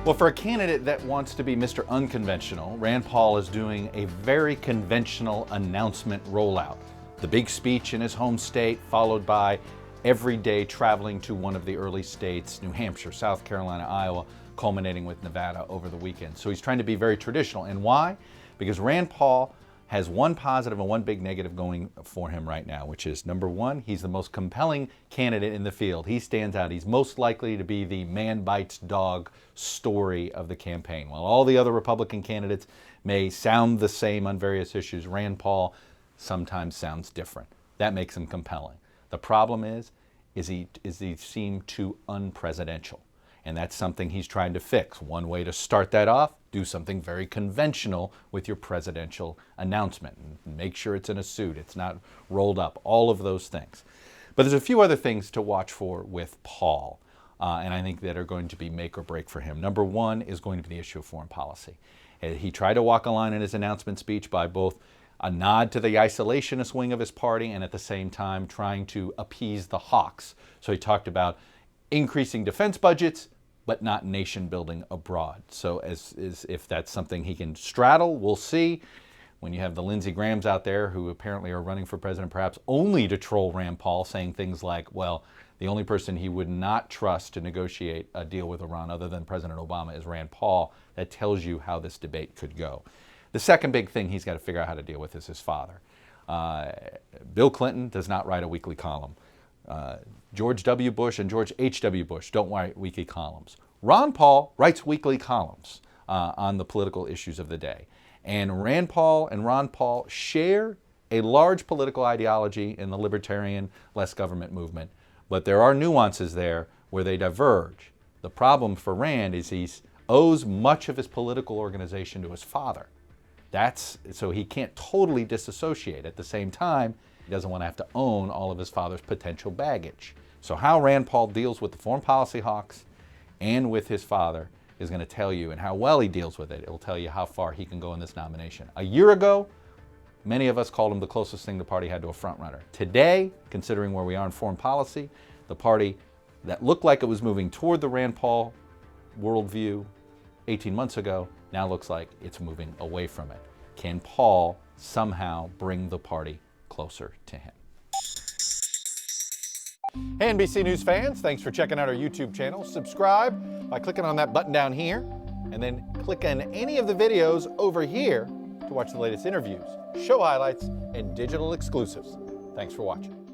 Well, for a candidate that wants to be Mr. Unconventional, Rand Paul is doing a very conventional announcement rollout. The big speech in his home state, followed by every day traveling to one of the early states, New Hampshire, South Carolina, Iowa, culminating with Nevada over the weekend. So he's trying to be very traditional. And why? Because Rand Paul has one positive and one big negative going for him right now, which is, number one, he's the most compelling candidate in the field. He stands out. He's most likely to be the man bites dog story of the campaign. While all the other Republican candidates may sound the same on various issues, Rand Paul sometimes sounds different. That makes him compelling. The problem is he seems too unpresidential. And that's something he's trying to fix. One way to start that off, do something very conventional with your presidential announcement. Make sure it's in a suit, it's not rolled up, all of those things. But there's a few other things to watch for with Paul, and I think that are going to be make or break for him. Number one is going to be the issue of foreign policy. He tried to walk a line in his announcement speech by both a nod to the isolationist wing of his party and at the same time trying to appease the hawks. So he talked about increasing defense budgets, but not nation building abroad. So if that's something he can straddle, we'll see. When you have the Lindsey Grahams out there who apparently are running for president perhaps only to troll Rand Paul, saying things like, well, the only person he would not trust to negotiate a deal with Iran other than President Obama is Rand Paul, that tells you how this debate could go. The second big thing he's got to figure out how to deal with is his father. Bill Clinton does not write a weekly column. George W. Bush and George H.W. Bush don't write weekly columns. Ron Paul writes weekly columns on the political issues of the day. And Rand Paul and Ron Paul share a large political ideology in the libertarian, less government movement. But there are nuances there where they diverge. The problem for Rand is he owes much of his political organization to his father. So he can't totally disassociate. At the same time, he doesn't want to have to own all of his father's potential baggage. So how Rand Paul deals with the foreign policy hawks and with his father is going to tell you, and how well he deals with it, it will tell you how far he can go in this nomination. A year ago, many of us called him the closest thing the party had to a frontrunner. Today, considering where we are in foreign policy, the party that looked like it was moving toward the Rand Paul worldview 18 months ago now looks like it's moving away from it. Can Paul somehow bring the party closer to him? Hey NBC News fans, thanks for checking out our YouTube channel. Subscribe by clicking on that button down here, and then click on any of the videos over here to watch the latest interviews, show highlights, and digital exclusives. Thanks for watching.